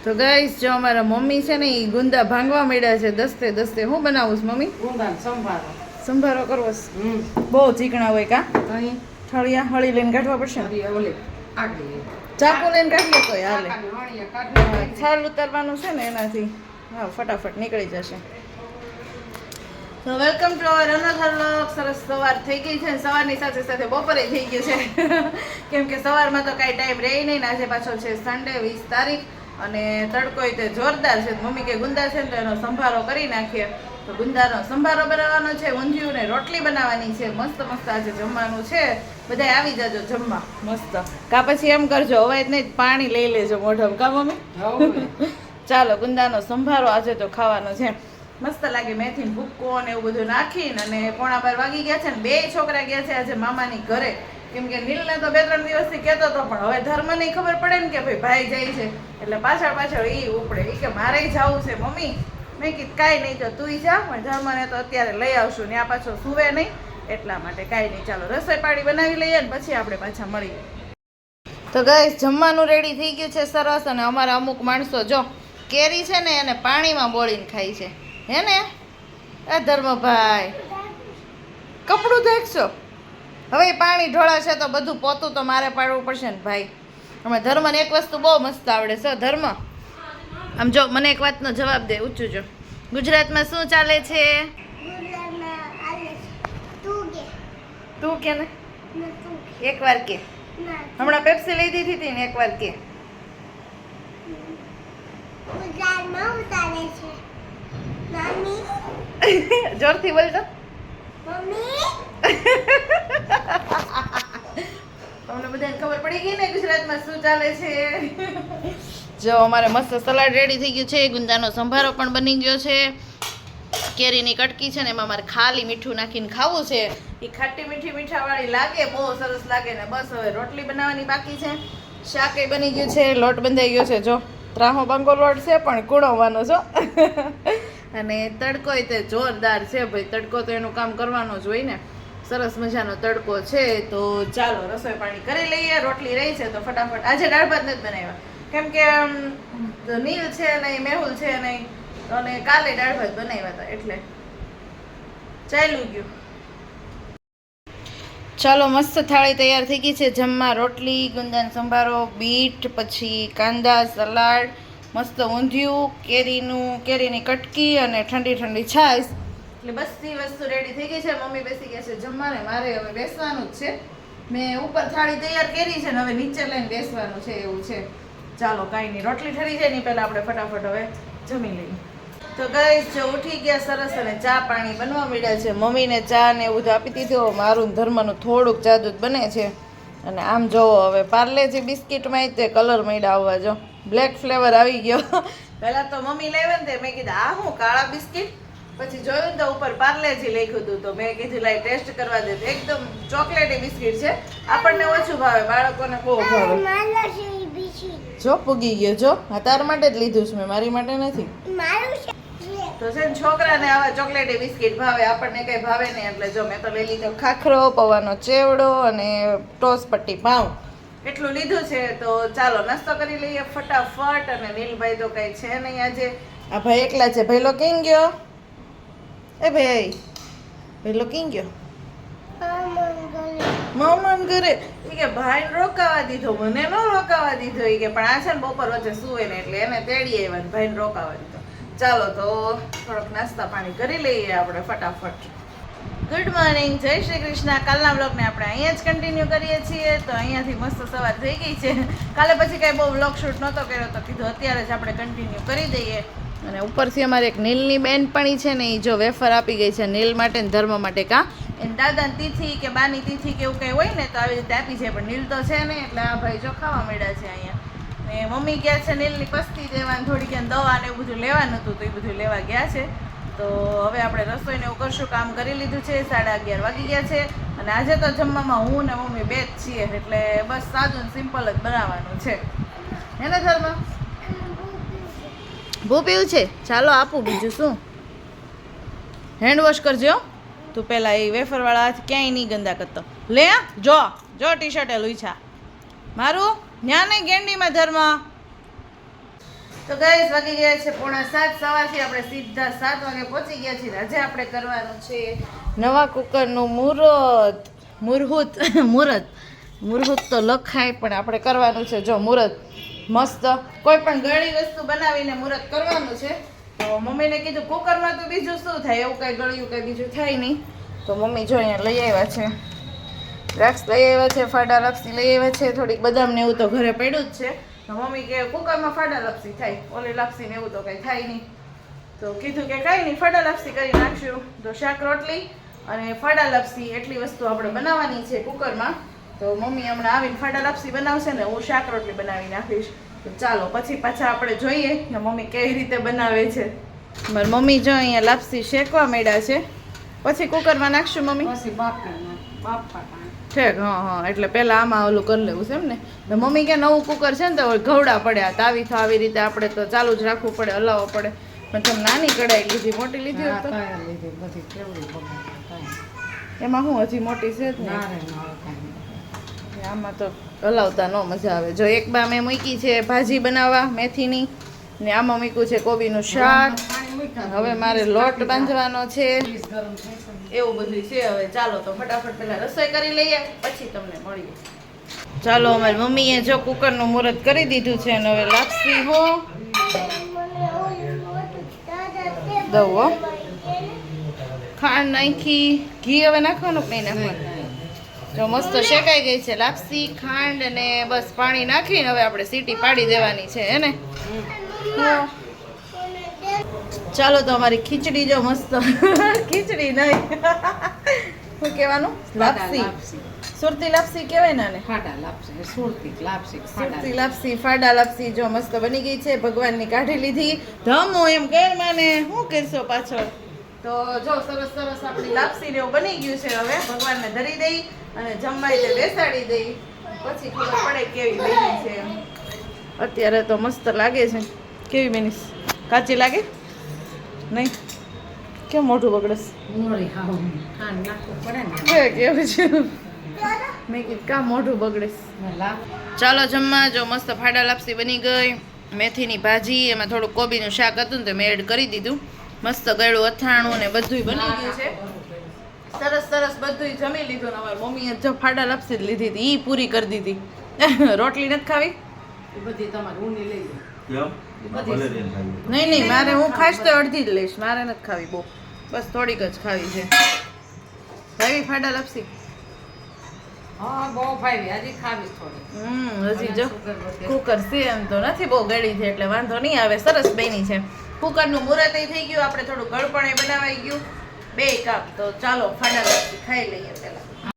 તો ગાઈસ જો અમારા મમ્મી છે ને એ ગુંદા ભાંગવા મળ્યા છે દસ્તે દસ્તે. હું બનાવું છું મમ્મી? ગુંદા સંભારો. સંભારો કરવો છે. બહુ ચીકણા હોય કા? થળિયા હળી લઈને કાઢવા પડશે ને? ચાકુ લઈને કાઢીએ તો હાલે. છાલ ઉતારવાનું છે ને એનાથી હા ફટાફટ નીકળી જશે. તો welcome to our another vlog. સરસ સવાર થઈ ગઈ છે. સવારની સાથે સાથે બપોરે થઈ ગયું છે કેમ કે સવારમાં તો કાંઈ ટાઈમ રહે નહીં. આજે પાછો છે સન્ડે 20 તારીખ અને તડકોય તે જોરદાર છે. મમ્મી કે ગુંદા છે ને તો એનો સંભારો કરી નાખીએ. તો ગુંદાનો સંભારો બનાવવાનો છે. ઊંધિયું ને રોટલી બનાવવાની છે. મસ્ત મસ્ત આજે જમવાનું છે. બધાય આવી જાજો જમવા મસ્ત. કા પછી એમ કરજો અવાજ નહીં પાણી લઈ લેજો મોઢામાં. કા મમ્મી? ચાલો ગુંદાનો સંભારો આજે તો ખાવાનો છે. મસ્ત લાગે. મેથી ભૂક્કો ને એવું બધું નાખીને અને 11:15 વાગી ગયા છે ને બે છોકરા ગયા છે આજે મામાની ઘરે. કેમ કે નીલને તો 2-3 દિવસથી કહેતો હતો પણ હવે ધર્મને ખબર પડે ને કે ભાઈ ભાઈ જાય છે એટલે પાછળ એ ઉપડે. એ કે મારે જવું છે મમ્મી. મેં કીધું કાંઈ નહીં તો તું જા પણ ધર્મને તો અત્યારે લઈ આવશું ને આ પાછો સુવે નહીં એટલા માટે કાંઈ નહીં. ચાલો રસોઈ પાણી બનાવી લઈએ ને પછી આપણે પાછા મળીએ. તો ગાઈસ જમવાનું રેડી થઈ ગયું છે સરસ. અને અમારા અમુક માણસો જો કેરી છે ને એને પાણીમાં બોળીને ખાય છે. હે ને એ ધર્મભાઈ કપડું દેખશો હવે પાણી ઢોળાશે તો બધું પોતું તો મારે પાડવું પડશે ને ભાઈ. અમે ધર્મને એક વસ્તુ બહુ મસ્ત આવડે છે. ધર્મ આમ જો મને એક વાતનો જવાબ દે ઊંચું જો. ગુજરાતમાં શું ચાલે છે? તું કે ને એકવાર કે. હમણાં પેપ્સી લઈ દીધી હતી ને એકવાર કે. જોરથી બોલતો. તમને બધાને ખબર પડી ગઈ ને ગુજરાતમાં શું ચાલે છે. જો અમારે મસ્ત સલાડ રેડી થઈ ગયું છે. ગુંદાનો સંભારો પણ બની ગયો છે. કેરીની કટકી છે ને એમાં મારે ખાલી મીઠું નાખીને ખાવું છે. એ ખાટી મીઠી મીઠાવાળી લાગે બહુ સરસ લાગે ને. બસ હવે રોટલી બનાવવાની બાકી છે. શાકે બની ગયું છે. લોટ બંધાઈ ગયો છે. જો ત્રાહો બાંગો લોટ છે પણ કુણવવાનો છો અને તડકોય તે જોરદાર છે ભાઈ. તડકો તો એનું કામ કરવાનું જ હોય ને. સરસ મજાનો તડકો છે. તો ચાલો રસોઈ પાણી કરી લઈએ. રોટલી રહી છે તો ફટાફટ. આજે દાળ ભાત નથી બનાવ્યા કેમ કે નીલ છે નહીં મેહુલ છે નહીં અને કાલે દાળ ભાત બનાવ્યા હતા એટલે ચાલ્યું ગયું. ચાલો મસ્ત થાળી તૈયાર થઈ ગઈ છે. જમવા રોટલી ગુંદાનો સંભારો બીટ પછી કાંદા સલાડ મસ્ત ઊંધિયું કેરીની કટકી અને ઠંડી ઠંડી છાશ એટલે બધી વસ્તુ રેડી થઈ ગઈ છે. મમ્મી બેસી ગયા છે જમવા ને મારે હવે બેસવાનું જ છે. મેં ઉપર થાળી તૈયાર કરી છે ને હવે નીચે લઈને બેસવાનું છે એવું છે. ચાલો કાંઈ નહીં રોટલી ઠરી જાય ને પહેલાં આપણે ફટાફટ હવે જમી લઈએ. તો ગાઈસ જો ઉઠી ગયા સરસ અને ચા પાણી બનવા મળ્યા છે. મમ્મીને ચા ને એવું આપી દીધું. મારું ધર્મનું થોડુંક જાદુ બને છે. અને આમ જોવો હવે પાર્લેજી બિસ્કિટમાં તે કલર મળ્યા આવવા જો બ્લેક ફ્લેવર આવી ગયો. પહેલાં તો મમ્મી લાવ્યા ને મેં કીધું આ હું કાળા બિસ્કિટ પછી જોયું તો ઉપર પાર્લેજી લખ્યું હતું તો મેં કીધું લાઈ ટેસ્ટ કરવા દે. એકદમ ચોકલેટી બિસ્કિટ છે. આપણને ઓછું ભાવે બાળકોને બહુ ભાવે. જો પૂગી ગયો જો. હા તારા માટે જ લીધું છે મેં મારી માટે નથી. તો છે ને છોકરાને આવા ચોકલેટી બિસ્કિટ ભાવે આપણને કઈ ભાવે નહીં એટલે જો મેં તો લઈ લીધો ખાખરો પૌવાનો ચેવડો અને ટોસ પટ્ટી પાઉં એટલું લીધું છે. તો ચાલો નાસ્તો કરી લઈએ ફટાફટ. અને નીલભાઈ તો કઈ છે નહીં આજે. આ ભાઈ એકલા છે. ભાઈલો કેમ ગયો? એ ભાઈ ભાઈલો કેમ ગયો? મામાન ઘરે. એ કે ભાઈને રોકાવા દીધો મને ન રોકાવા દીધો. એ કે પણ આ છે ને બપોર વચ્ચે સુવે ને એટલે એને તેડી આવ્યા ને ભાઈને રોકાવા દીધો. ચાલો તો થોડોક નાસ્તા પાણી કરી લઈએ આપણે ફટાફટ. ગુડ મોર્નિંગ જય શ્રી કૃષ્ણ. કાલના વ્લોગને આપણે અહીંયા જ કન્ટિન્યુ કરીએ છીએ. તો અહીંયાથી મસ્ત સવાર થઈ ગઈ છે. કાલે પછી કાંઈ બહુ વ્લોગ શૂટ નહોતો કર્યો તો કીધું અત્યારે જ આપણે કન્ટિન્યુ કરી દઈએ. અને ઉપરથી અમારે એક નીલની બેનપણી છે ને એ જો વેફર આપી ગઈ છે નીલ માટે ને ધર્મ માટે. કાં એને દાદાની તિથિ કે બાની તિથિ કે એવું કંઈ હોય ને તો આવી રીતે આપી છે પણ નીલ તો છે ને એટલે આ ભાઈ જો ખાવા મળ્યા છે અહીંયા. ને મમ્મી ગયા છે નીલની પસ્તી દેવાનું થોડીક દવા ને એવું બધું લેવાનું હતું તો એ બધું લેવા ગયા છે. તો હવે આપણે રસોઈને એવું કરશું. કામ કરી લીધું છે. 11:30 વાગી ગયા છે. અને આજે તો જમવામાં હું ને મમ્મી બે જ છીએ એટલે બસ સાદું સિમ્પલ જ બનાવવાનું છે. હે ને ધર્મ? ભૂ પીવું છે? ચાલો આપું બીજું શું. હેન્ડ વોશ કરજો તું પહેલાં. એ વેફરવાળા હાથ ક્યાંય નહીં ગંદા કરતો. લે જો ટી શર્ટે લુઈછા મારું ન્યા નહીં ગેંડીમાં ધર્મ. તો ગાઈસ વાગી ગયા છે 6:45 સવારથી આપણે સીધા 7 વાગે પહોંચી ગયા છીએ. આજે આપણે કરવાનું છે નવા કુકરનું મુહૂર્ત તો લખાય પણ આપણે કરવાનું છે જો મુહૂર્ત મસ્ત કોઈ પણ ગળી વસ્તુ બનાવીને મુહૂર્ત કરવાનું છે. તો મમ્મીને કીધું કુકરમાં તો બીજું શું થાય, એવું કાંઈ ગળ્યું કાંઈ બીજું થાય નહીં. તો મમ્મી જો અહીંયા લઈ આવ્યા છે દ્રાક્ષ લઈ આવ્યા છે, ફાડા લાપસી લઈ આવ્યા છે, થોડીક બદામ ને એવું તો ઘરે પડ્યું જ છે. તો મમ્મી કે કુકરમાં ફાડા લાપસી થાય, ઓલી લાપસી ને એવું તો કંઈ થાય નહીં. તો કીધું કે કાંઈ નહીં ફાડા લાપસી કરી નાખશું. તો શાક રોટલી અને ફાડા લાપસી એટલી વસ્તુ આપણે બનાવવાની છે કુકરમાં. તો મમ્મી હમણાં આવીને ફાડા લાપસી બનાવશે ને હું શાક રોટલી બનાવી નાખીશ. તો ચાલો પછી પાછા આપણે જોઈએ કે મમ્મી કેવી રીતે બનાવે છે. મારી મમ્મી જો અહીંયા લાપસી શેકવા માંડ્યા છે, પછી કુકરમાં નાખશું મમ્મી. ઠીક, હા એટલે પહેલાં આમાં ઓલું કરી લેવું છે એમ ને. તો મમ્મી કે નવું કુકર છે ને તો ઘવડા પડ્યા તાવી તો આવી રીતે આપણે તો ચાલુ જ રાખવું પડે, હલાવવો પડે. પણ તમે નાની કઢાઈ લીધી, મોટી લીધી હોત તો એમાં શું હજી મોટી છે જ ને, આમાં તો હલાવતા ન મજા આવે. જો એક બા મેં મૂકી છે ભાજી બનાવવા મેથીની, ને આમાં મૂક્યું છે કોબીનું શાક. હવે મારે લોટ બાંધવાનો છે, એવું બધું છે. હવે ચાલો તો ફટાફટ પહેલા રસોઈ કરી લઈએ પછી તમને મળીએ. ચાલો અમારી મમ્મીએ જો કુકરનું મુહૂર્ત કરી દીધું છે અને હવે લાપસી હો દઉં હો. ખાંડ નાખી, ઘી હવે નાખવાનું કે નહીં નાખવાનું? જો મસ્ત શેકાઈ ગઈ છે લાપસી, ખાંડ અને બસ પાણી નાખીને હવે આપણે સીટી પાડી દેવાની છે હે ને. ચાલો તો અમારી ખીચડી જો મસ્ત ખીચડી નહીં શું કહેવાનું, લાપસી, સુરતી લાપસી કહેવાય ને, સુરતી લાપસી ફાડા લાપસી જો મસ્ત બની ગઈ છે. ભગવાનની કાઢી લીધી ધમો એમ કર માને શું કરશો પાછળ. તો જો સરસ સરસ આપણી લાપસી ને એવું બની ગયું છે. હવે ભગવાનને ધરી દઈ અને જમવાઈ તે બેસાડી દઈ પછી ખબર પડે કેવી બની છે. અત્યારે તો મસ્ત લાગે છે. કેવી બની, કાચી લાગે નહીં? કેમ મોઢું બગડસ? કેવું છે મેં કીધું કા મોઢું બગડેસ. ચાલો જમવા. જો મસ્ત ફાડા લાપસી બની ગઈ, મેથીની ભાજી, એમાં થોડું કોબીનું શાક હતું ને તો મેં એડ કરી દીધું. મસ્ત ગળ્યું અથાણું ને બધું બની ગયું છે. સરસ સરસ બધું જમી લીધું ને અમારી મમ્મીએ જો ફાડા લાપસી જ લીધી હતી, એ પૂરી કરી દીધી. રોટલી નથી ખાવી? નહીં મારે હું ખાઈશ તો અડધી જ લઈશ, મારે નથી ખાવી બહુ, બસ થોડીક જ ખાવી છે. ખાવી ફાડા લાપસી? હજી જો કુકર છે એમ તો નથી બહુ ગળી છે એટલે વાંધો નહીં આવે. સરસ બની છે. કુકરનું મુહૂર્ત થઈ ગયું, આપણે થોડું ગળપણે બનાવાઈ ગયું 2 કપ. તો ચાલો ફાડા લાપસી ખાઈ લઈએ પહેલા.